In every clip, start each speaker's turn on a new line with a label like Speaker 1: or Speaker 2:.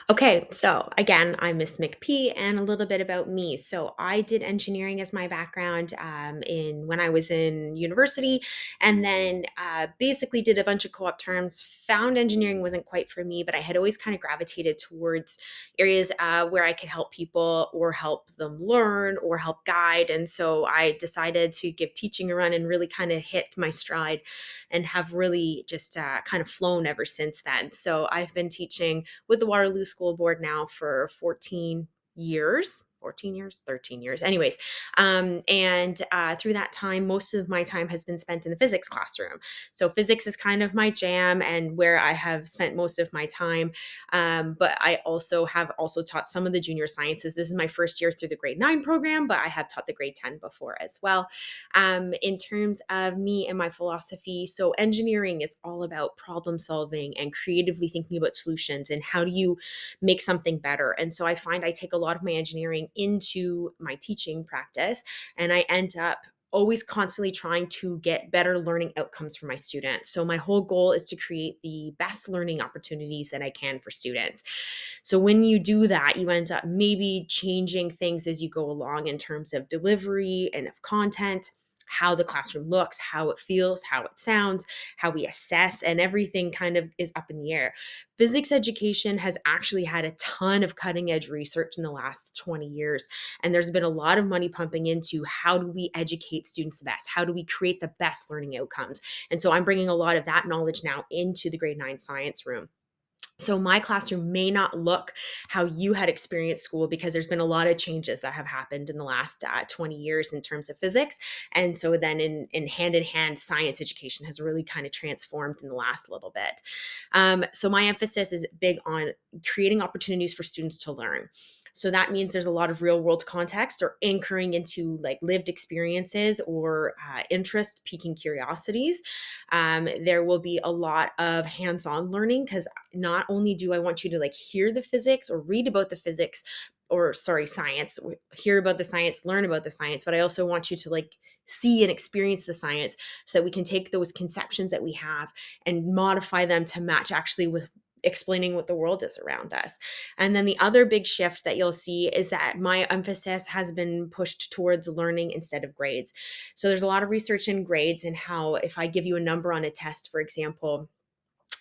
Speaker 1: Okay, so again, I'm Miss McP, and a little bit about me. So I did engineering as my background in when I was in university, and then basically did a bunch of co-op terms. Found engineering wasn't quite for me, but I had always kind of gravitated towards areas where I could help people or help them learn or help guide. And so I decided to give teaching a run and really kind of hit my stride, and have really just kind of flown ever since then. So I've been teaching with the Waterloo School Board now for 14 years, 13 years. Anyways, and through that time, most of my time has been spent in the physics classroom. So physics is kind of my jam and where I have spent most of my time. But I also have also taught some of the junior sciences. This is my first year through the grade 9 program, but I have taught the grade 10 before as well. In terms of me and my philosophy, so engineering is all about problem solving and creatively thinking about solutions and how do you make something better. And so I find I take a lot of my engineering into my teaching practice, and I end up always constantly trying to get better learning outcomes for my students. So my whole goal is to create the best learning opportunities that I can for students. So when you do that, you end up maybe changing things as you go along in terms of delivery and of content, how the classroom looks, how it feels, how it sounds, how we assess, and everything kind of is up in the air. Physics education has actually had a ton of cutting edge research in the last 20 years. And there's been a lot of money pumping into how do we educate students the best? How do we create the best learning outcomes? And so I'm bringing a lot of that knowledge now into the grade 9 science room. So my classroom may not look how you had experienced school because there's been a lot of changes that have happened in the last 20 years in terms of physics. And so then in hand, science education has really kind of transformed in the last little bit. So my emphasis is big on creating opportunities for students to learn. So that means there's a lot of real world context or anchoring into like lived experiences or interest piquing curiosities. There will be a lot of hands-on learning because not only do I want you to like hear the physics or read about the physics or sorry, science, hear about the science, learn about the science, but I also want you to like see and experience the science so that we can take those conceptions that we have and modify them to match actually with explaining what the world is around us. And then the other big shift that you'll see is that my emphasis has been pushed towards learning instead of grades. So there's a lot of research in grades and how if I give you a number on a test, for example,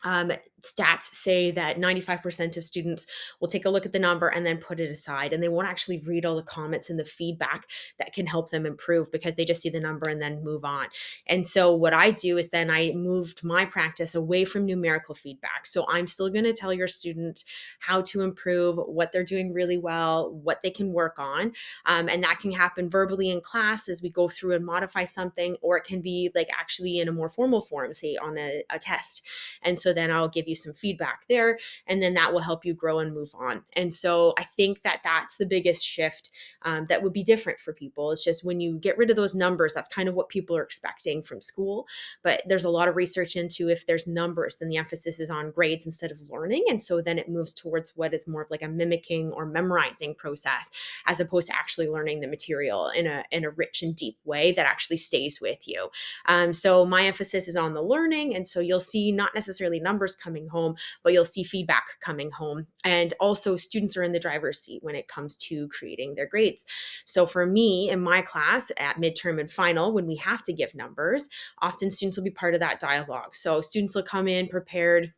Speaker 1: um, stats say that 95% of students will take a look at the number and then put it aside. And they won't actually read all the comments and the feedback that can help them improve because they just see the number and then move on. And so, what I do is then I moved my practice away from numerical feedback. So, I'm still going to tell your student how to improve, what they're doing really well, what they can work on. And that can happen verbally in class as we go through and modify something, or it can be like actually in a more formal form, say on a test. And so then I'll give you some feedback there, and then that will help you grow and move on. And so I think that that's the biggest shift that would be different for people. It's just when you get rid of those numbers, that's kind of what people are expecting from school. But there's a lot of research into if there's numbers, then the emphasis is on grades instead of learning. And so then it moves towards what is more of like a mimicking or memorizing process as opposed to actually learning the material in a rich and deep way that actually stays with you. So my emphasis is on the learning. And so you'll see not necessarily numbers coming home, but you'll see feedback coming home. And also students are in the driver's seat when it comes to creating their grades. So for me in my class at midterm and final, when we have to give numbers, often students will be part of that dialogue. So students will come in prepared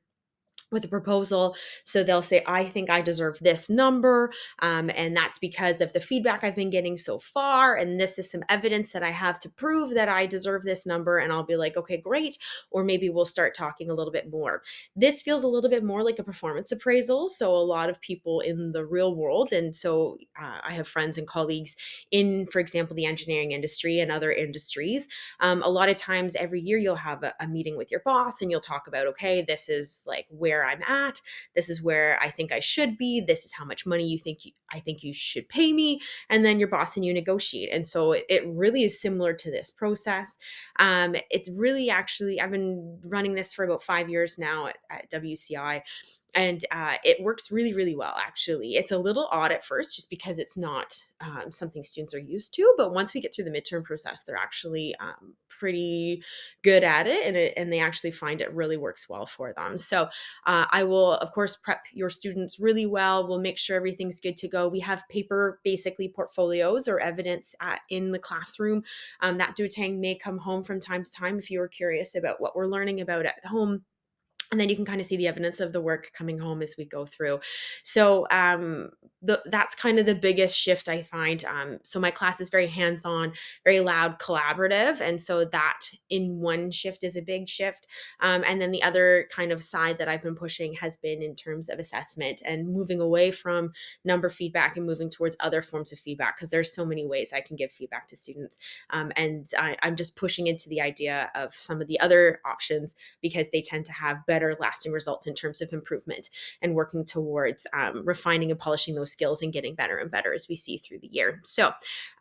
Speaker 1: with a proposal. So they'll say, I think I deserve this number. And that's because of the feedback I've been getting so far. And this is some evidence that I have to prove that I deserve this number. And I'll be like, okay, great. Or maybe we'll start talking a little bit more. This feels a little bit more like a performance appraisal. So a lot of people in the real world. And so I have friends and colleagues in, for example, the engineering industry and other industries. A lot of times every year you'll have a meeting with your boss and you'll talk about, okay, this is like where I'm at. This is where I think I should be. This is how much money I think you should pay me. And then your boss and you negotiate. And so it really is similar to this process. It's really actually, I've been running this for about 5 years now at WCI. And it works really, really well, actually. It's a little odd at first just because it's not something students are used to. But once we get through the midterm process, they're actually pretty good at it, and they actually find it really works well for them. So I will, of course, prep your students really well. We'll make sure everything's good to go. We have paper, basically portfolios or evidence in the classroom. That duotang may come home from time to time if you are curious about what we're learning about at home, and then you can kind of see the evidence of the work coming home as we go through. So that's kind of the biggest shift I find. So my class is very hands-on, very loud, collaborative, and so that in one shift is a big shift. And then the other kind of side that I've been pushing has been in terms of assessment and moving away from number feedback and moving towards other forms of feedback, because there's so many ways I can give feedback to students. I'm just pushing into the idea of some of the other options because they tend to have better lasting results in terms of improvement and working towards refining and polishing those skills and getting better and better as we see through the year. So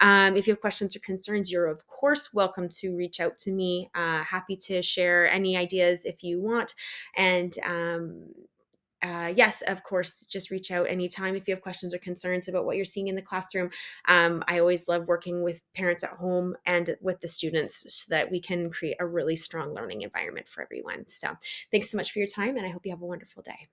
Speaker 1: if you have questions or concerns, you're of course welcome to reach out to me. Happy to share any ideas if you want. And yes, of course, just reach out anytime if you have questions or concerns about what you're seeing in the classroom. I always love working with parents at home and with the students so that we can create a really strong learning environment for everyone. So thanks so much for your time, and I hope you have a wonderful day.